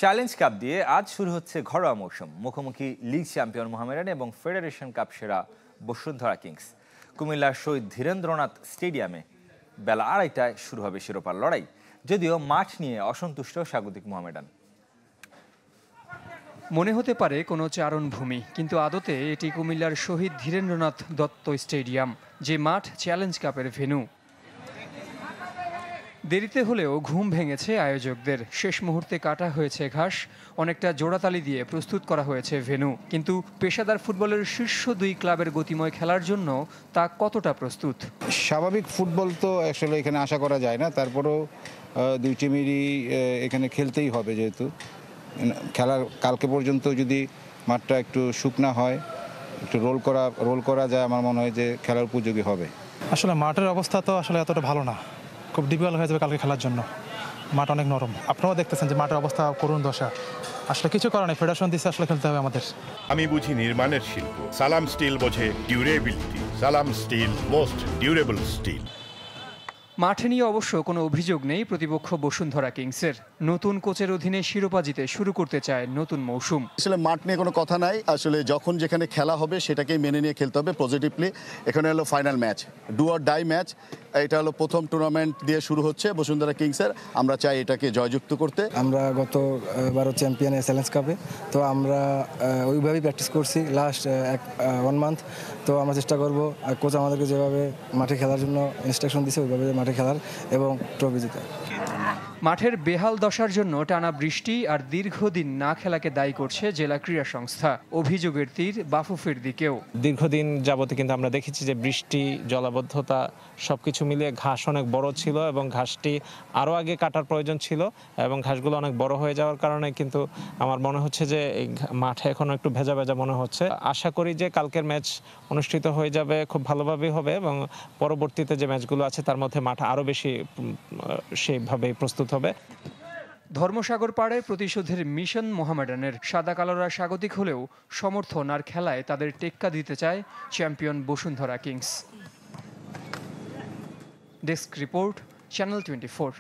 Challenge cup দিয়ে আজ শুরু হচ্ছে ঘরোয়া মৌসুম। মুখোমুখি লিগ চ্যাম্পিয়ন মোহামেডান এবং ফেডারেশন কাপ সেরা বসুন্ধরা কিংস। কুমিল্লার শহীদ ধীরেন্দ্রনাথ স্টেডিয়ামে বেলা 2:30টায় শুরু হবে শিরোপার লড়াই, যদিও মাঠ নিয়ে অসন্তুষ্ট স্বাগতিক মোহামেডান। মনে হতে পারে কোনো চারণভূমি, কিন্তু আদতে এটি কুমিল্লার শহীদ ধীরেন্দ্রনাথ দত্ত স্টেডিয়াম, যে মাঠ চ্যালেঞ্জ কাপের ভেন্যু। দেরিতে হলেও ঘুম ভেঙেছে আয়োজকদের। শেষ মুহূর্তে কাটা হয়েছে ঘাস, অনেকটা জোড়াতালি দিয়ে প্রস্তুত করা হয়েছে ভেন্যু। কিন্তু পেশাদার ফুটবলের শীর্ষ দুই ক্লাবের গতিময় খেলার জন্য তা কতটা প্রস্তুত? স্বাভাবিক ফুটবল তো আসলে এখানে আশা করা যায় না, তারপরেও দুই টিমেরই এখানে খেলতেই হবে, যেহেতু খেলার কালকে পর্যন্ত যদি মাঠটা একটু শুকনা হয়, একটু রোল করা যায়, আমার মনে হয় যে খেলার উপযোগী হবে। আসলে মাঠের অবস্থা তো আসলে এতটা ভালো না, খুব ডিফিকাল্ট হয়ে যাবে কালকে খেলার জন্য। মাঠ অনেক নরম, আপনারাও দেখতেছেন যে মাঠের অবস্থা করুণ দশা। আসলে কিছু করার নেই, ফেডারেশন দিচ্ছে, আসলে খেলতে হবে আমাদের। আমি বুঝি নির্মাণের শিল্প, সালাম স্টিল বোঝে ডিউরেবিলিটি। সালাম স্টিল, মোস্ট ডিউরেবল স্টিল। মাঠে নিয়ে অবশ্য কোনো অভিযোগ নেই প্রতিপক্ষ বসুন্ধরা কিংসের। নতুন কোচের অধীনে শিরোপা জিতে শুরু করতে চায় নতুন মৌসুম। আসলে মাঠ নিয়ে কোনো কথা নাই, আসলে যখন যেখানে খেলা হবে সেটাকেই মেনে নিয়ে খেলতে হবে পজিটিভলি। এখানে হলো final match, do or die match. এটা হলো প্রথম টুর্নামেন্ট দিয়ে শুরু হচ্ছে বসুন্ধরা কিংসের। আমরা চাই এটাকে জয়যুক্ত করতে। আমরা গত 12 চ্যাম্পিয়ন চ্যালেঞ্জ কাপে, তো আমরা ওইভাবেই প্র্যাকটিস করছি লাস্ট 1 মান্থ। তো আমরা চেষ্টা করব কোচ আমাদেরকে যেভাবে মাঠে খেলার জন্য ইনস্ট্রাকশন দিয়েছে ওইভাবে মাঠে খেলার এবং ট্রফি জিতে। মাঠের বেহাল দশার জন্য টানা বৃষ্টি আর দীর্ঘদিন না খেলাকে দায়ী করছে জেলা ক্রীড়া সংস্থা। অভিযোগের তীর বাফুফের দিকেও। দীর্ঘদিন যাবতে কিন্তু আমরা দেখেছি যে বৃষ্টি, জলাবদ্ধতা সবকিছু মিলিয়ে ঘাস অনেক বড় ছিল এবং ঘাসটি আরও আগে কাটার প্রয়োজন ছিল এবং ঘাসগুলো অনেক বড় হয়ে যাওয়ার কারণে কিন্তু আমার মনে হচ্ছে যে এই মাঠে এখনো একটু ভেজা ভেজা মনে হচ্ছে। আশা করি যে কালকের ম্যাচ অনুষ্ঠিত হয়ে যাবে, খুব ভালোভাবেই হবে এবং পরবর্তীতে যে ম্যাচগুলো আছে তার মধ্যে মাঠ আরও বেশি সেইভাবেই প্রস্তুত হবে। ধর্মসাগর পাড়ে প্রতিশোধের মিশন মোহামেডানের। সাদা কালোরা স্বাগতিক হলেও সমর্থন আর খেলায় তাদের টেক্কা দিতে চায় champion Bashundhara kings. Desk report, channel 24।